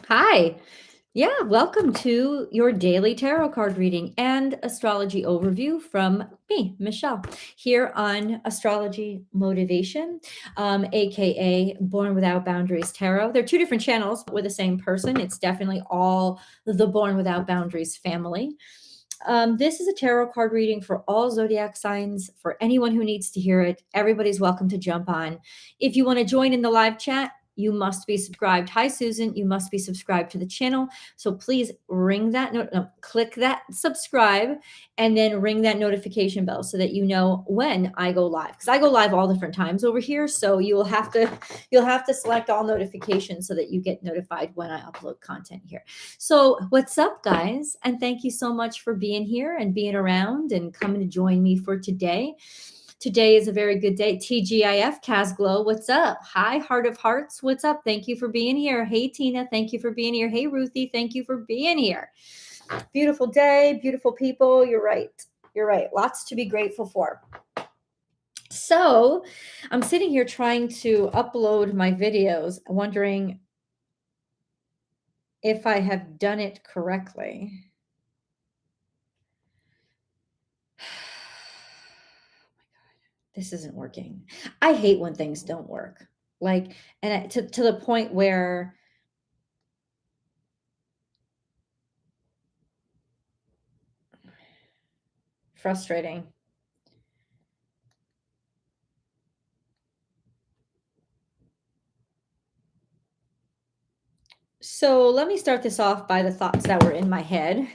Hi. Yeah, welcome to your daily tarot card reading and astrology overview from me, Michelle, here on Astrology Motivation, aka Born Without Boundaries Tarot. They're two different channels, but we're the same person. It's definitely all the Born Without Boundaries family. This is a tarot card reading for all zodiac signs, for anyone who needs to hear it. Everybody's welcome to jump on. If you want to join in the live chat, you must be subscribed. Hi, Susan. You must be subscribed to the channel. So please ring that note, no, click that subscribe, and then ring that notification bell so that you know when I go live. Because I go live all different times over here. So you'll have to select all notifications so that you get notified when I upload content here. So what's up, guys? And thank you so much for being here and being around and coming to join me for today. Today is a very good day. TGIF, Casglow, what's up? Hi, Heart of Hearts, what's up? Thank you for being here. Hey, Tina, thank you for being here. Hey, Ruthie, thank you for being here. Beautiful day, beautiful people. You're right. You're right. Lots to be grateful for. So I'm sitting here trying to upload my videos, wondering if I have done it correctly. This isn't working. I hate when things don't work. Like, and to the point where frustrating. So let me start this off by the thoughts that were in my head.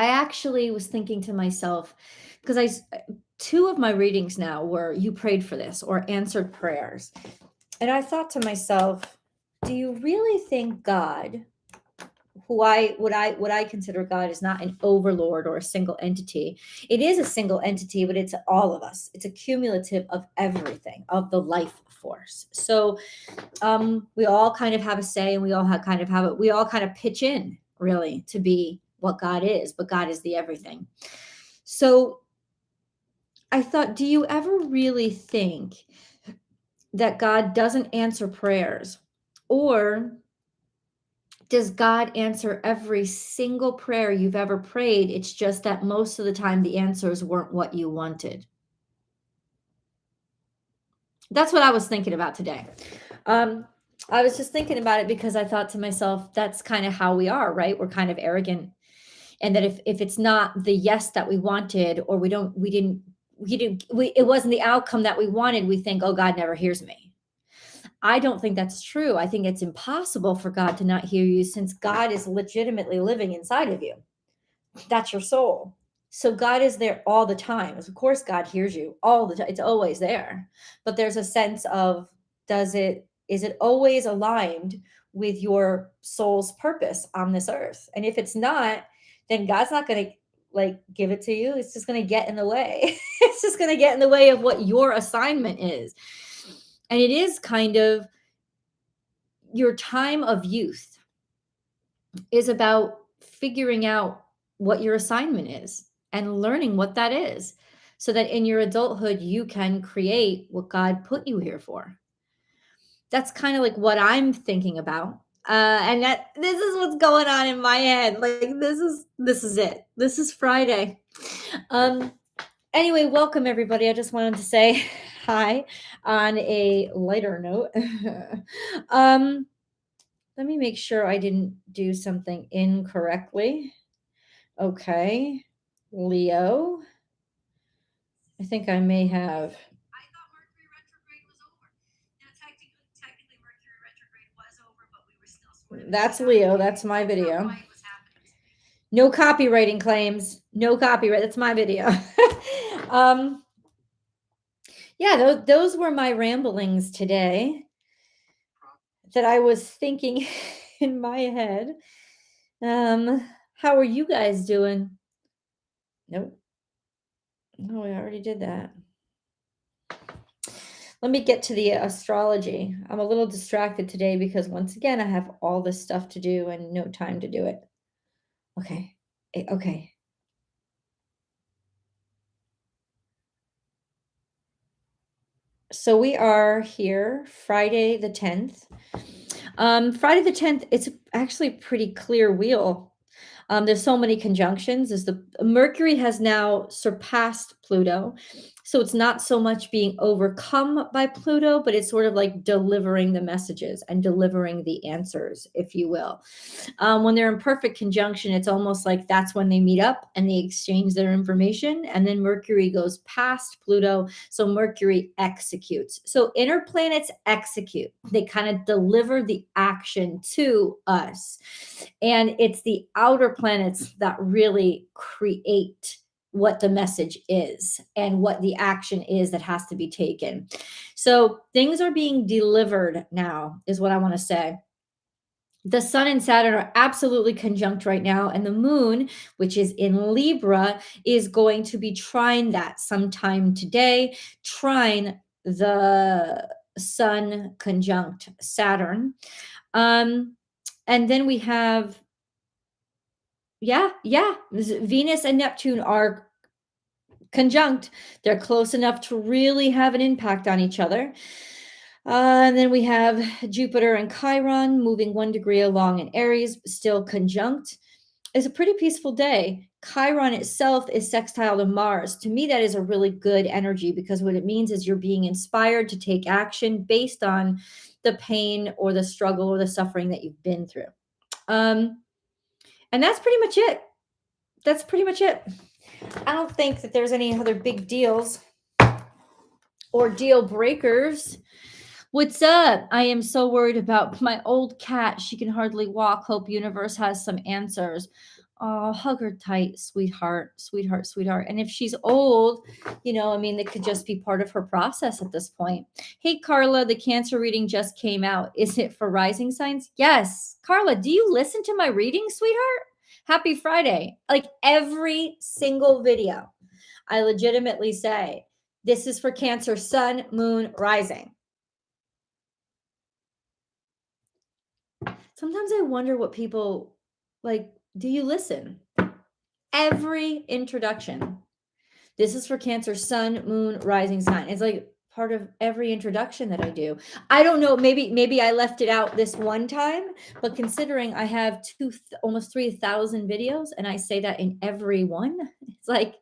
I actually was thinking to myself, because two of my readings now were you prayed for this or answered prayers. And I thought to myself, do you really think God, what I consider God, is not an overlord or a single entity? It is a single entity, but it's all of us. It's a cumulative of everything, of the life force. So we all kind of have a say, and we all we all kind of pitch in, really, to be what God is, but God is the everything. So I thought, do you ever really think that God doesn't answer prayers? Or does God answer every single prayer you've ever prayed? It's just that most of the time the answers weren't what you wanted. That's what I was thinking about today. I was just thinking about it because I thought to myself, that's kind of how we are, right? We're kind of arrogant. And that if it's not the yes that we wanted, or it wasn't the outcome that we wanted, we think, oh, God never hears me. I don't think that's true. I think it's impossible for God to not hear you, since God is legitimately living inside of you. That's your soul. So God is there all the time. Of course, God hears you all the time. It's always there. But there's a sense of, is it always aligned with your soul's purpose on this earth? And if it's not, then God's not going to give it to you. It's just going to get in the way. It's just going to get in the way of what your assignment is. And it is kind of your time of youth is about figuring out what your assignment is and learning what that is, so that in your adulthood you can create what God put you here for. That's kind of like what I'm thinking about. And this is what's going on in my head. Like, this is it. This is Friday. Anyway, welcome everybody. I just wanted to say hi on a lighter note. Let me make sure I didn't do something incorrectly. Okay. Leo. I think I may have. I thought Mercury retrograde was over. Now, technically Mercury retrograde was over, but we were still sort of. That's Leo. That's my video. No copywriting claims. No copyright. That's my video. Yeah, those were my ramblings today that I was thinking in my head. How are you guys doing? Nope. No, I already did that. Let me get to the astrology. I'm a little distracted today because, once again, I have all this stuff to do and no time to do it. Okay. Okay. So we are here Friday the 10th. Friday the 10th, it's actually a pretty clear wheel. There's so many conjunctions as the Mercury has now surpassed Pluto. So it's not so much being overcome by Pluto, but it's sort of like delivering the messages and delivering the answers, if you will. When they're in perfect conjunction, it's almost like that's when they meet up and they exchange their information. And then Mercury goes past Pluto. So Mercury executes. So inner planets execute, they kind of deliver the action to us. And it's the outer planets that really create what the message is and what the action is that has to be taken. So things are being delivered now, is what I want to say. The sun and Saturn are absolutely conjunct right now, and the moon, which is in Libra, is going to be trine that sometime today, trine the sun conjunct Saturn. And then we have, yeah, Venus and Neptune are conjunct. They're close enough to really have an impact on each other. And then we have Jupiter and Chiron moving 1 degree along in Aries, still conjunct. It's a pretty peaceful day. Chiron itself is sextile to Mars. To me, that is a really good energy because what it means is you're being inspired to take action based on the pain or the struggle or the suffering that you've been through. And that's pretty much it. That's pretty much it. I don't think that there's any other big deals or deal breakers. What's up? I am so worried about my old cat. She can hardly walk. Hope universe has some answers. Oh, hug her tight, sweetheart, sweetheart, sweetheart. And if she's old, that could just be part of her process at this point. Hey, Carla, the Cancer reading just came out. Is it for rising signs? Yes. Carla, do you listen to my reading, sweetheart? Happy Friday. Like every single video, I legitimately say, this is for Cancer, sun, moon, rising. Sometimes I wonder what people like. Do you listen? Every introduction. This is for Cancer, sun, moon, rising sign. It's like part of every introduction that I do. I don't know. Maybe I left it out this one time, but considering I have almost 3,000 videos and I say that in every one, it's like,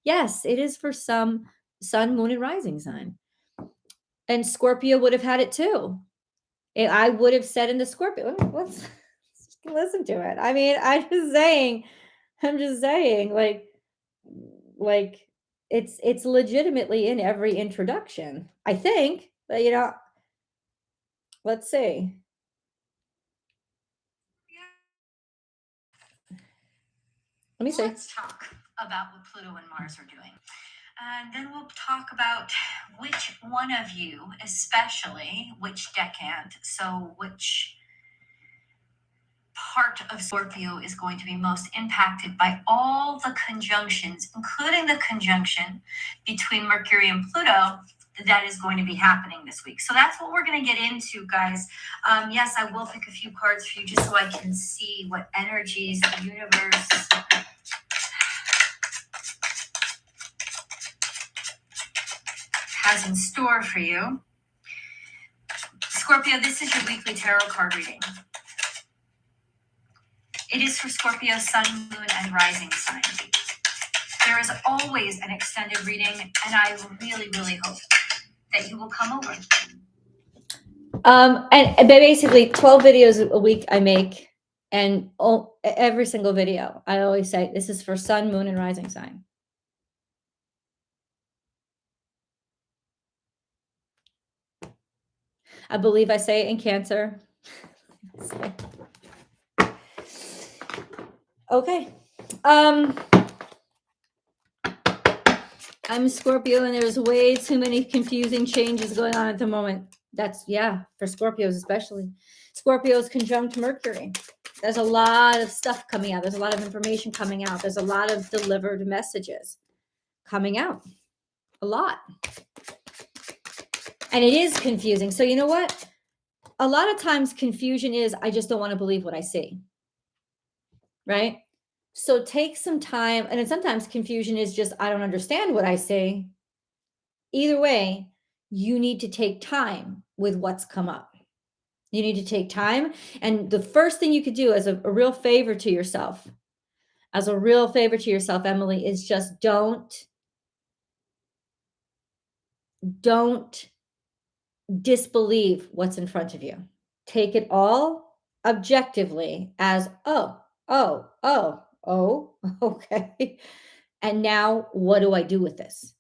yes, it is for some sun, moon, and rising sign. And Scorpio would have had it too. I would have said in the Scorpio, let's listen to it. I mean, I'm just saying, like it's legitimately in every introduction, I think. But let's see. Let me see. Let's talk about what Pluto and Mars are doing. And then we'll talk about which one of you, especially which decade, so which part of Scorpio is going to be most impacted by all the conjunctions, including the conjunction between Mercury and Pluto that is going to be happening this week. So that's what we're going to get into, guys. Yes, I will pick a few cards for you just so I can see what energies the universe has in store for you. Scorpio, this is your weekly tarot card reading. It is for Scorpio, sun, moon, and rising sign. There is always an extended reading, and I really, really hope that you will come over. And basically 12 videos a week I make, and every single video I always say this is for sun, moon, and rising sign. I believe I say it in Cancer. Okay. I'm Scorpio, and there's way too many confusing changes going on at the moment. That's, for Scorpios especially. Scorpios conjunct Mercury. There's a lot of stuff coming out. There's a lot of information coming out. There's a lot of delivered messages coming out. A lot. And it is confusing. So you know what? A lot of times confusion is, I just don't want to believe what I see. Right? So take some time. And then sometimes confusion is just, I don't understand what I see. Either way, you need to take time with what's come up. You need to take time. And the first thing you could do as a real favor to yourself, Emily, is just don't disbelieve what's in front of you. Take it all objectively as, oh, okay. And now what do I do with this?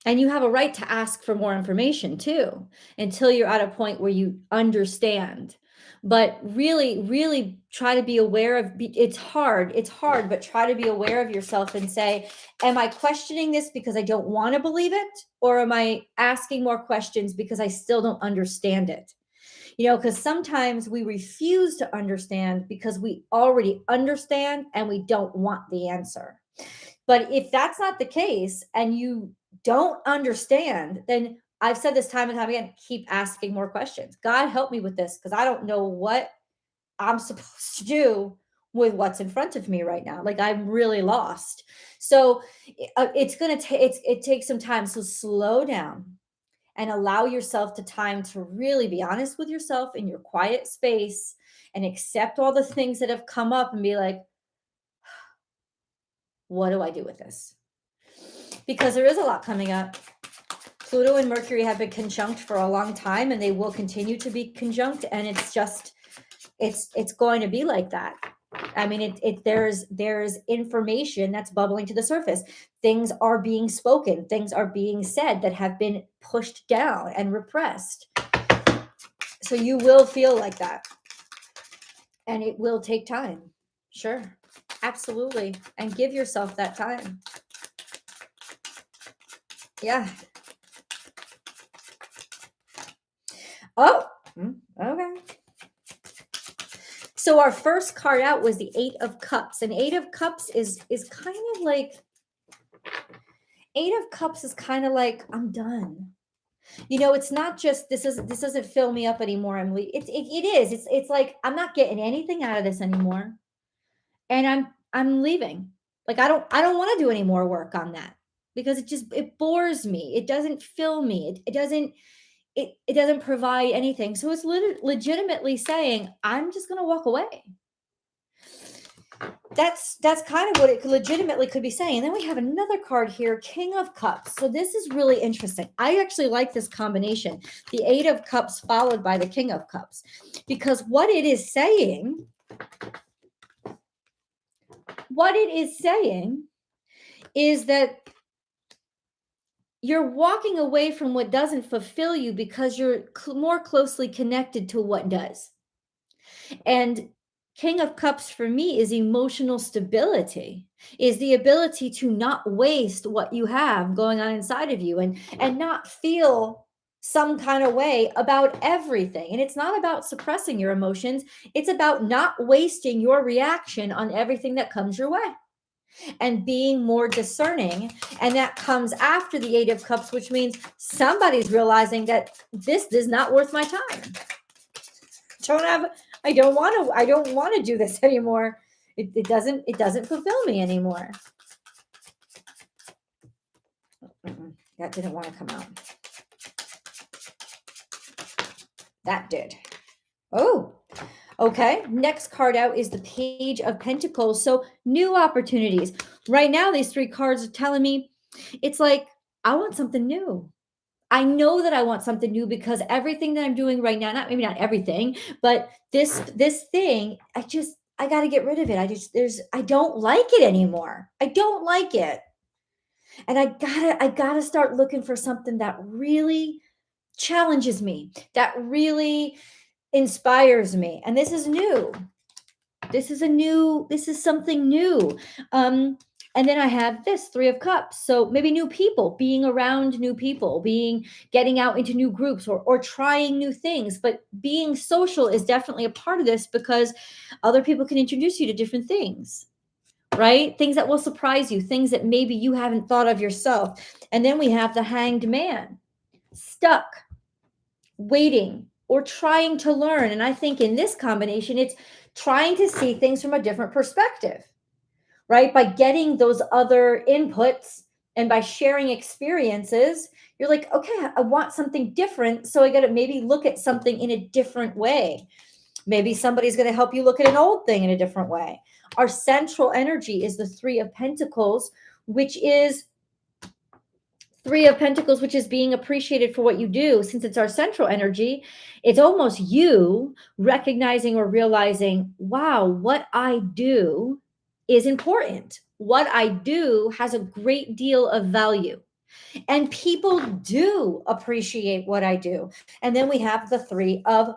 And you have a right to ask for more information too, until you're at a point where you understand. But really, really try to be aware of, it's hard, but try to be aware of yourself and say, am I questioning this because I don't want to believe it? Or am I asking more questions because I still don't understand it? Because sometimes we refuse to understand because we already understand and we don't want the answer. But if that's not the case and you don't understand, then I've said this time and time again, keep asking more questions. God, help me with this because I don't know what I'm supposed to do with what's in front of me right now. Like I'm really lost. So it's going to take, it takes some time. So slow down and allow yourself the time to really be honest with yourself in your quiet space and accept all the things that have come up and be like, what do I do with this? Because there is a lot coming up. Pluto and Mercury have been conjunct for a long time and they will continue to be conjunct. And it's just, it's going to be like that. I mean, there's information that's bubbling to the surface. Things are being spoken, things are being said that have been pushed down and repressed. So you will feel like that. And it will take time. Sure. Absolutely. And give yourself that time. Yeah. Oh, okay. So our first card out was the Eight of Cups. And Eight of Cups is kind of like, I'm done. It's not just this doesn't fill me up anymore, Emily. It is. It's like I'm not getting anything out of this anymore. And I'm leaving. Like I don't want to do any more work on that because it bores me. It doesn't fill me. It doesn't provide anything. So it's legitimately saying, I'm just going to walk away. That's kind of what it legitimately could be saying. And then we have another card here, King of Cups. So this is really interesting. I actually like this combination, the Eight of Cups followed by the King of Cups, because what it is saying is that you're walking away from what doesn't fulfill you because you're more closely connected to what does. And King of Cups for me is emotional stability, is the ability to not waste what you have going on inside of you and not feel some kind of way about everything. And it's not about suppressing your emotions. It's about not wasting your reaction on everything that comes your way and being more discerning. And that comes after the Eight of Cups, which means somebody's realizing that this is not worth my time. I don't want to do this anymore. It doesn't fulfill me anymore. That didn't want to come out. That did. Oh, okay. Next card out is the Page of Pentacles. So new opportunities. Right now, these three cards are telling me it's like, I want something new. I know that I want something new because everything that I'm doing right now, maybe not everything, but this thing, I got to get rid of it. I don't like it anymore. I don't like it. And I gotta start looking for something that really challenges me, that really inspires me. And this is new. This is something new. And then I have this Three of Cups. So maybe new people, being around new people, getting out into new groups or trying new things. But being social is definitely a part of this because other people can introduce you to different things, right? Things that will surprise you, things that maybe you haven't thought of yourself. And then we have the Hanged Man, stuck, waiting, or trying to learn. And I think in this combination, it's trying to see things from a different perspective, right? By getting those other inputs And by sharing experiences, you're like, okay, I want something different. So I got to maybe look at something in a different way. Maybe somebody's going to help you look at an old thing in a different way. Our central energy is the Three of Pentacles, which is being appreciated for what you do. Since it's our central energy, it's almost you recognizing or realizing, wow, what I do is important. What I do has a great deal of value. And people do appreciate what I do. And then we have the Three of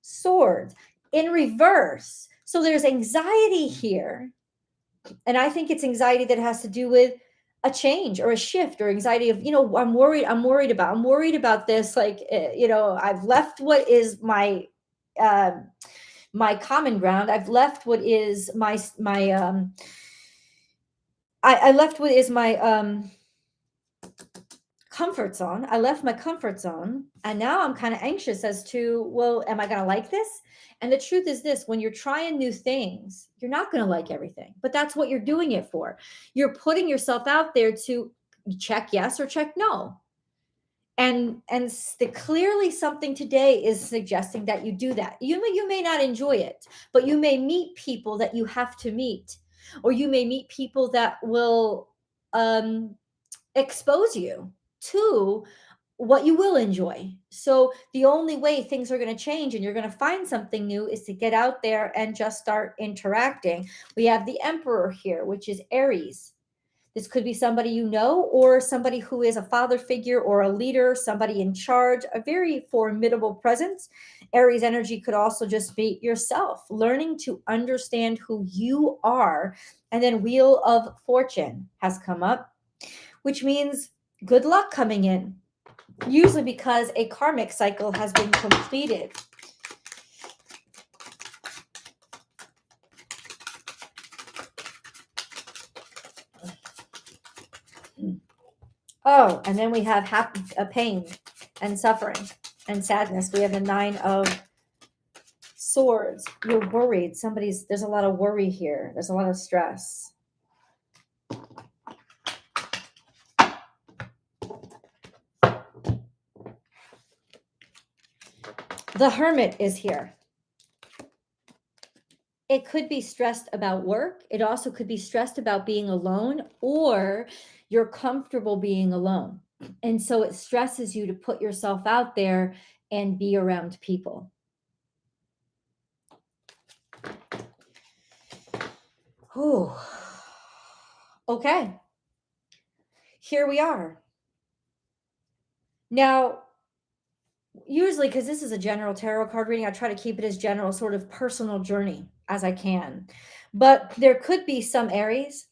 Swords in reverse. So there's anxiety here. And I think it's anxiety that has to do with a change or a shift, or anxiety of, I'm worried about this. Like, I've left what is uh, my common ground. I've left what is I left what is my comfort zone. I left my comfort zone, and now I'm kind of anxious as to, well, am I going to like this? And the truth is this: when you're trying new things, you're not going to like everything, but that's what you're doing it for. You're putting yourself out there to check yes or check no. And clearly something today is suggesting that you do that. You may not enjoy it, but you may meet people that you have to meet, or you may meet people that will expose you to what you will enjoy. So the only way things are going to change and you're going to find something new is to get out there and just start interacting. We have the Emperor here, which is Aries. This could be somebody you know, or somebody who is a father figure or a leader, somebody in charge, a very formidable presence. Aries energy could also just be yourself, learning to understand who you are. And then Wheel of Fortune has come up, which means good luck coming in, usually because a karmic cycle has been completed. Oh, and then we have pain and suffering and sadness. We have the Nine of Swords. You're worried. There's a lot of worry here. There's a lot of stress. The Hermit is here. It could be stressed about work. It also could be stressed about being alone, or you're comfortable being alone. And so it stresses you to put yourself out there and be around people. Whew. Okay. Here we are. Now, usually, because this is a general tarot card reading, I try to keep it as general, sort of personal journey as I can. But there could be some Aries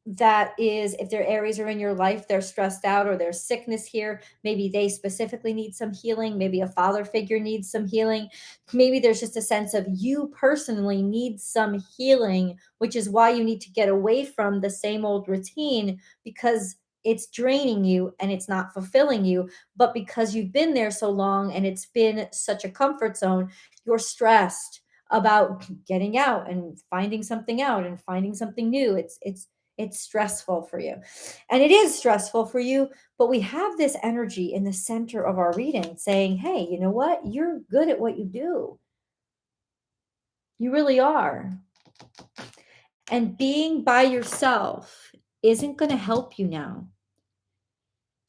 that is, if their Aries are in your life, they're stressed out, or there's sickness here. Maybe they specifically need some healing. Maybe a father figure needs some healing. Maybe there's just a sense of you personally need some healing, which is why you need to get away from the same old routine, because it's draining you and it's not fulfilling you. But because you've been there so long and it's been such a comfort zone, you're stressed about getting out and finding something out and finding something new. It's stressful for you. And it is stressful for you, but we have this energy in the center of our reading saying, hey, you know what? You're good at what you do. You really are. And being by yourself isn't going to help you now.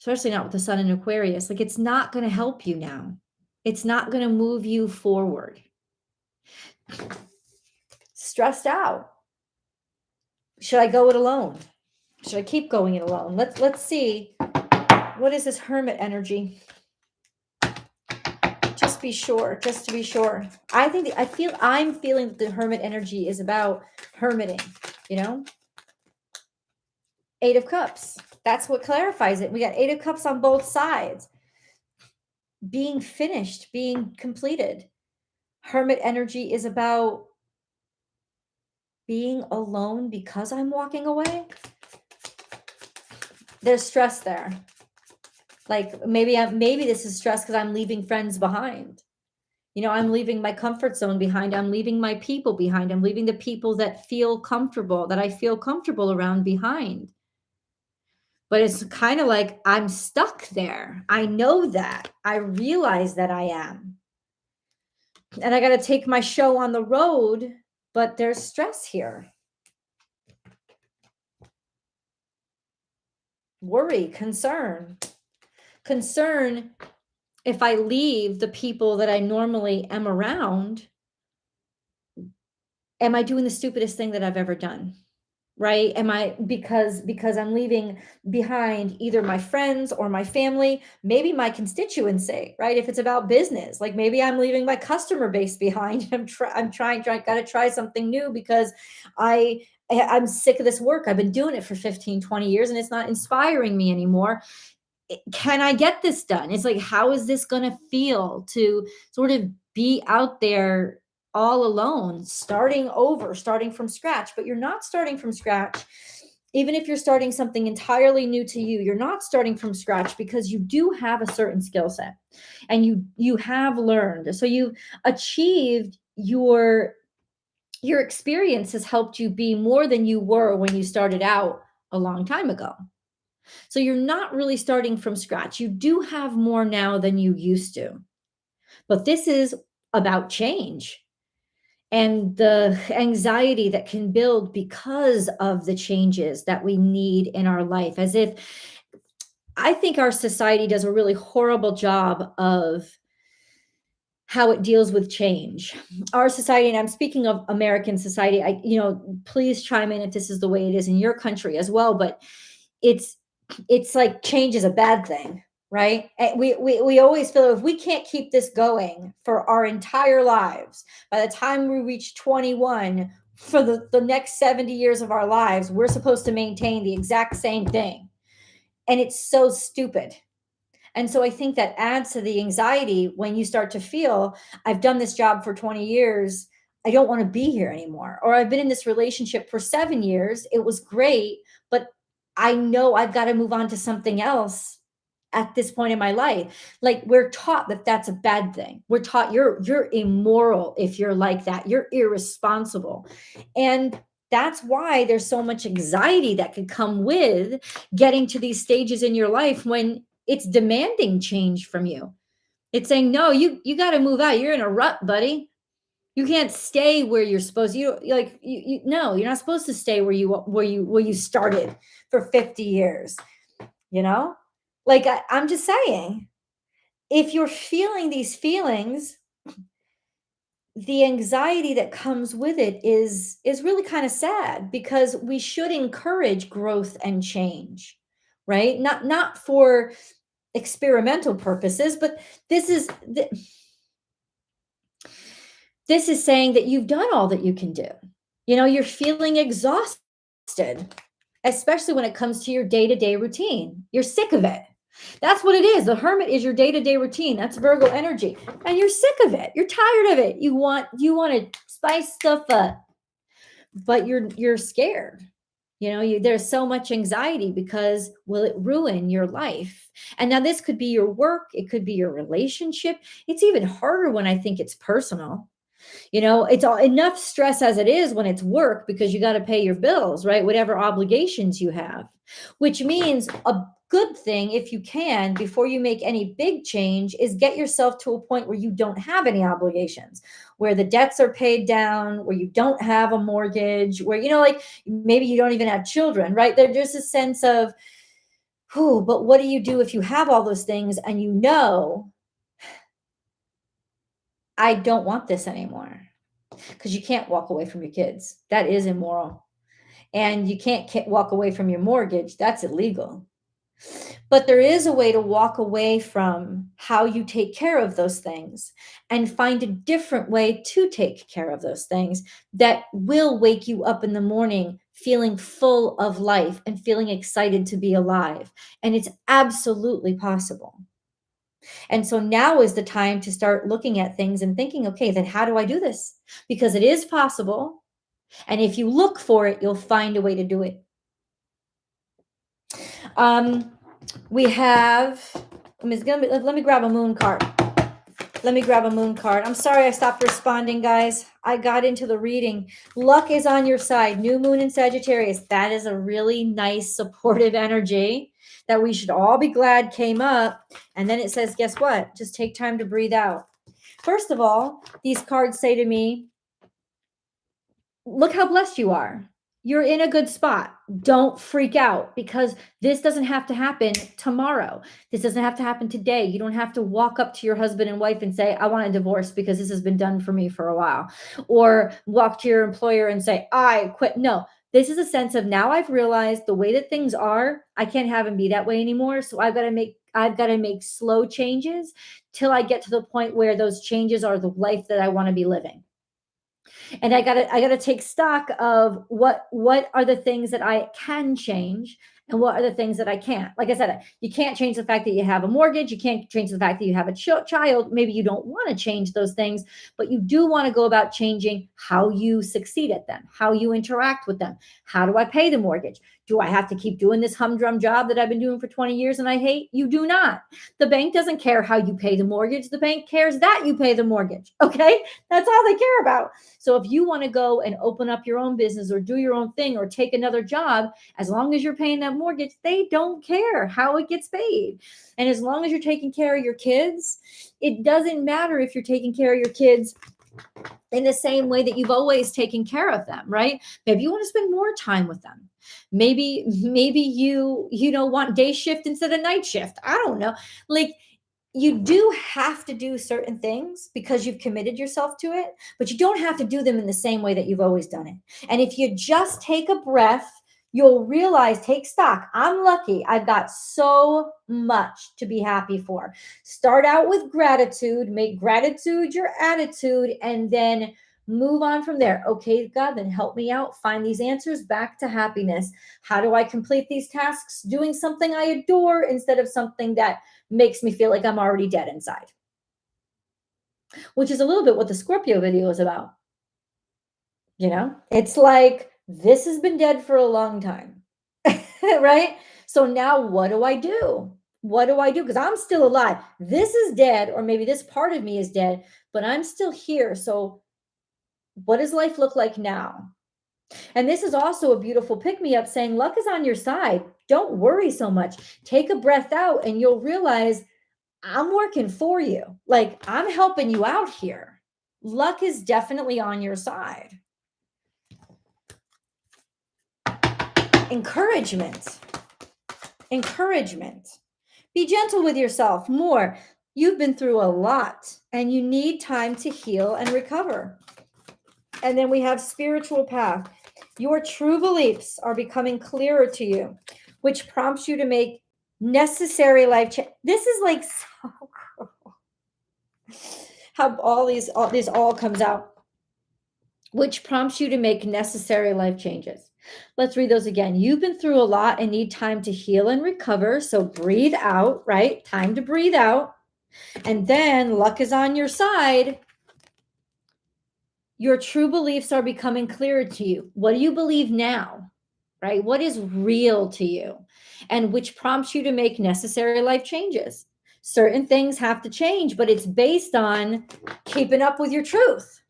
Especially not with the sun in Aquarius. Like, it's not going to help you now. It's not going to move you forward. Stressed out. Should I go it alone? Should I keep going it alone? Let's see. What is this Hermit energy? Just to be sure. I'm feeling that the Hermit energy is about hermiting, Eight of Cups. That's what clarifies it. We got Eight of Cups on both sides. Being finished, being completed. Hermit energy is about being alone because I'm walking away. There's stress there. Like maybe this is stress because I'm leaving friends behind. I'm leaving my comfort zone behind. I'm leaving my people behind. I'm leaving the people that I feel comfortable around behind. But it's kind of like I'm stuck there. I know that. I realize that I am. And I got to take my show on the road, but there's stress here. Worry, concern. Concern if I leave the people that I normally am around, am I doing the stupidest thing that I've ever done? Right? Am I because I'm leaving behind either my friends or my family, maybe my constituency, right? If it's about business, like maybe I'm leaving my customer base behind. I'm trying got to try something new because I'm sick of this work. I've been doing it for 15, 20 years and it's not inspiring me anymore. Can I get this done? It's like, how is this going to feel to sort of be out there all alone, starting over, starting from scratch? But you're not starting from scratch. Even if you're starting something entirely new to you, you're not starting from scratch because you do have a certain skill set and you have learned. So you've achieved your experience has helped you be more than you were when you started out a long time ago. So you're not really starting from scratch. You do have more now than you used to. But this is about change and the anxiety that can build because of the changes that we need in our life. As if I think our society does a really horrible job of how it deals with change. Our society, and I'm speaking of American society, please chime in if this is the way it is in your country as well, but it's like change is a bad thing, right? And we always feel if we can't keep this going for our entire lives, by the time we reach 21, for the next 70 years of our lives, we're supposed to maintain the exact same thing. And it's so stupid. And so I think that adds to the anxiety when you start to feel, I've done this job for 20 years. I don't want to be here anymore. Or I've been in this relationship for 7 years. It was great, but I know I've got to move on to something else at this point in my life. Like we're taught that that's a bad thing. We're taught you're immoral if you're like that. You're irresponsible. And that's why there's so much anxiety that could come with getting to these stages in your life when it's demanding change from you. It's saying, no, you got to move out. You're in a rut, buddy. You can't stay where you're supposed. No, you're not supposed to stay where you started for 50 years. Like I'm just saying, if you're feeling these feelings, the anxiety that comes with it is really kind of sad, because we should encourage growth and change, right? Not for experimental purposes, but this is saying that you've done all that you can do. You're feeling exhausted, especially when it comes to your day-to-day routine. You're sick of it. That's what it is. The hermit is your day-to-day routine. That's Virgo energy. And you're sick of it. You're tired of it. You want to spice stuff up, but you're scared. There's so much anxiety because will it ruin your life? And now this could be your work. It could be your relationship. It's even harder when I think it's personal. It's all enough stress as it is when it's work, because you got to pay your bills, right? Whatever obligations you have, which means a good thing, if you can, before you make any big change, is get yourself to a point where you don't have any obligations, where the debts are paid down, where you don't have a mortgage, where, like maybe you don't even have children, right? There's a sense of, but what do you do if you have all those things and I don't want this anymore? Because you can't walk away from your kids. That is immoral. And you can't walk away from your mortgage. That's illegal. But there is a way to walk away from how you take care of those things and find a different way to take care of those things that will wake you up in the morning feeling full of life and feeling excited to be alive. And it's absolutely possible. And so now is the time to start looking at things and thinking, okay, then how do I do this? Because it is possible. And if you look for it, you'll find a way to do it. We have, let me grab a moon card. Let me grab a moon card. I'm sorry I stopped responding, guys. I got into the reading. Luck is on your side. New moon in Sagittarius. That is a really nice supportive energy that we should all be glad came up. And then it says, guess what? Just take time to breathe out. First of all, these cards say to me, look how blessed you are. You're in a good spot. Don't freak out, because this doesn't have to happen tomorrow. This doesn't have to happen today. You don't have to walk up to your husband and wife and say, I want a divorce because this has been done for me for a while. Or walk to your employer and say, I quit. No, this is a sense of, now I've realized the way that things are, I can't have them be that way anymore. So I've got to make slow changes till I get to the point where those changes are the life that I want to be living. And I gotta take stock of what are the things that I can change and what are the things that I can't. Like I said, you can't change the fact that you have a mortgage. You can't change the fact that you have a child. Maybe you don't want to change those things, but you do want to go about changing how you succeed at them, how you interact with them. How do I pay the mortgage? Do I have to keep doing this humdrum job that I've been doing for 20 years and I hate? You do not. The bank doesn't care how you pay the mortgage. The bank cares that you pay the mortgage. Okay? That's all they care about. So if you want to go and open up your own business or do your own thing or take another job, as long as you're paying that mortgage, they don't care how it gets paid. And as long as you're taking care of your kids, it doesn't matter if you're taking care of your kids in the same way that you've always taken care of them, right? Maybe you want to spend more time with them. Maybe you want day shift instead of night shift. I don't know. Like, you do have to do certain things because you've committed yourself to it, but you don't have to do them in the same way that you've always done it. And if you just take a breath, you'll realize, take stock. I'm lucky. I've got so much to be happy for. Start out with gratitude, make gratitude your attitude, and then move on from there. Okay, God, then help me out. Find these answers back to happiness. How do I complete these tasks? Doing something I adore instead of something that makes me feel like I'm already dead inside. Which is a little bit what the Scorpio video is about. It's like, this has been dead for a long time, right? So now what do I do? What do I do? Because I'm still alive. This is dead, or maybe this part of me is dead, but I'm still here. So what does life look like now? And this is also a beautiful pick-me-up saying, luck is on your side. Don't worry so much. Take a breath out and you'll realize, I'm working for you. Like, I'm helping you out here. Luck is definitely on your side. Encouragement. Be gentle with yourself more. You've been through a lot and you need time to heal and recover. And then we have spiritual path. Your true beliefs are becoming clearer to you, which prompts you to make necessary life change. This is like so cool. How all this all comes out, which prompts you to make necessary life changes. Let's read those again. You've been through a lot and need time to heal and recover. So breathe out, right? Time to breathe out. And then luck is on your side. Your true beliefs are becoming clearer to you. What do you believe now, right? What is real to you? And which prompts you to make necessary life changes. Certain things have to change, but it's based on keeping up with your truth.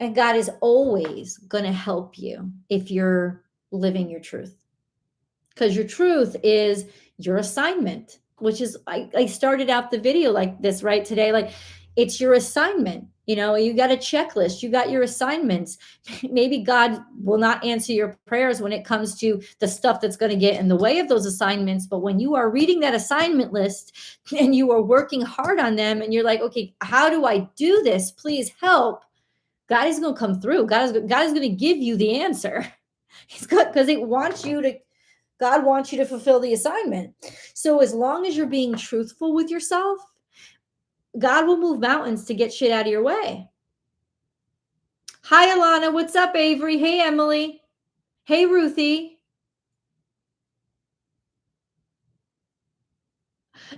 And God is always going to help you if you're living your truth. Because your truth is your assignment, which is, I started out the video like this, right, today. Like, it's your assignment. You got a checklist, you got your assignments. Maybe God will not answer your prayers when it comes to the stuff that's going to get in the way of those assignments. But when you are reading that assignment list and you are working hard on them and you're like, okay, how do I do this? Please help. God is going to come through. God is going to give you the answer. He's good, because God wants you to fulfill the assignment. So as long as you're being truthful with yourself, God will move mountains to get shit out of your way. Hi, Alana. What's up, Avery? Hey, Emily. Hey, Ruthie.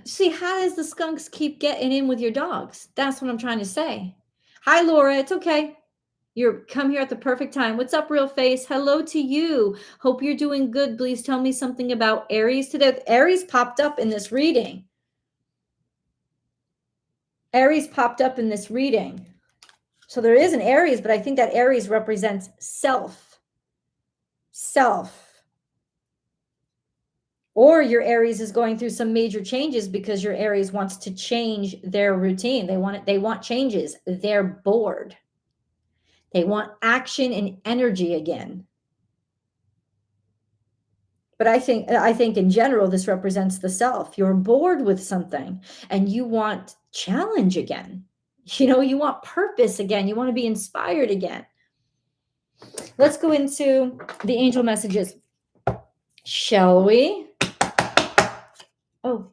See, how does the skunks keep getting in with your dogs? That's what I'm trying to say. Hi, Laura. It's okay. You're come here at the perfect time. What's up, Real Face? Hello to you. Hope you're doing good. Please tell me something about Aries today. Aries popped up in this reading. Aries popped up in this reading. So there is an Aries, but I think that Aries represents self. Self. Or your Aries is going through some major changes because your Aries wants to change their routine. They want changes. They're bored. They want action and energy again. But I think in general, this represents the self. You're bored with something and you want challenge again. You want purpose again. You want to be inspired again. Let's go into the angel messages. Shall we? Oh,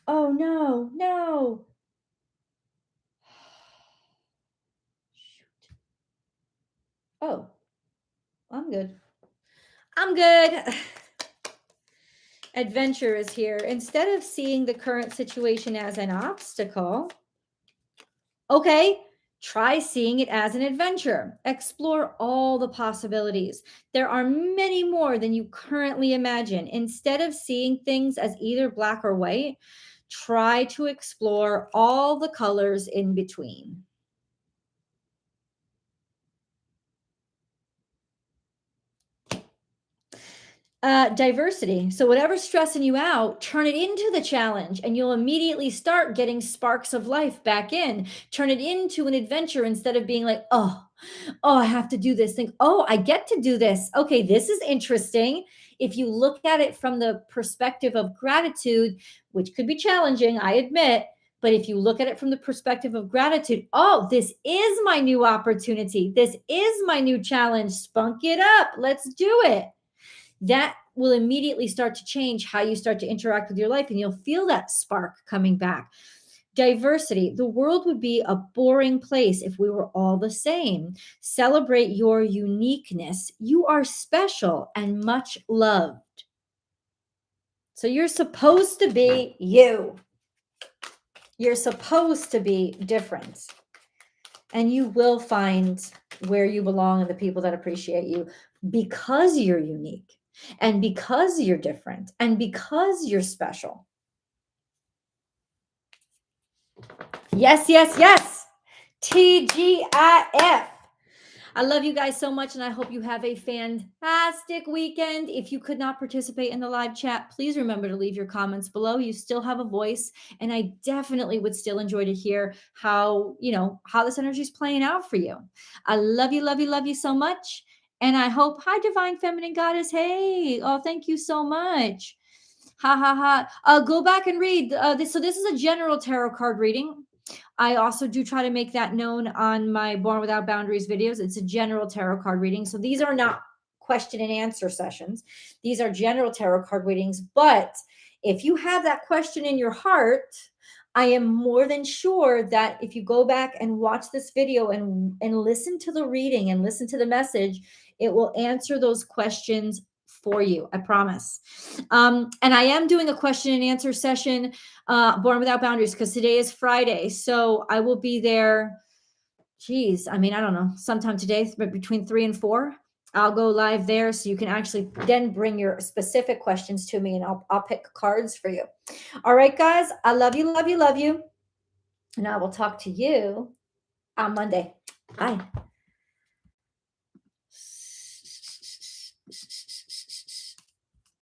no. Shoot. Oh, I'm good. Adventure is here. Instead of seeing the current situation as an obstacle, okay, try seeing it as an adventure. Explore all the possibilities. There are many more than you currently imagine. Instead of seeing things as either black or white, try to explore all the colors in between. Diversity. So whatever's stressing you out, turn it into the challenge and you'll immediately start getting sparks of life back in. Turn it into an adventure instead of being like, oh, I have to do this thing. Oh, I get to do this. Okay, this is interesting. If you look at it from the perspective of gratitude, which could be challenging, I admit, but if you look at it from the perspective of gratitude, oh, this is my new opportunity. This is my new challenge. Spunk it up. Let's do it. That will immediately start to change how you start to interact with your life, and you'll feel that spark coming back. Diversity. The world would be a boring place if we were all the same. Celebrate your uniqueness. You are special and much loved. So you're supposed to be you. You're supposed to be different. And you will find where you belong and the people that appreciate you because you're unique. And because you're different and because you're special. Yes. TGIF. I love you guys so much, and I hope you have a fantastic weekend. If you could not participate in the live chat, please remember to leave your comments below. You still have a voice, and I definitely would still enjoy to hear how this energy is playing out for you. I love you so much. And I hope, hi, Divine Feminine Goddess. Hey, oh, thank you so much. Go back and read this. So this is a general tarot card reading. I also do try to make that known on my Born Without Boundaries videos. It's a general tarot card reading. So these are not question and answer sessions. These are general tarot card readings. But if you have that question in your heart, I am more than sure that if you go back and watch this video and listen to the reading and listen to the message, it will answer those questions for you. I promise. And I am doing a question and answer session, Born Without Boundaries, because today is Friday. So I will be there. I don't know, sometime today, between 3 and 4. I'll go live there so you can actually then bring your specific questions to me and I'll pick cards for you. All right, guys, I love you. And I will talk to you on Monday. Bye.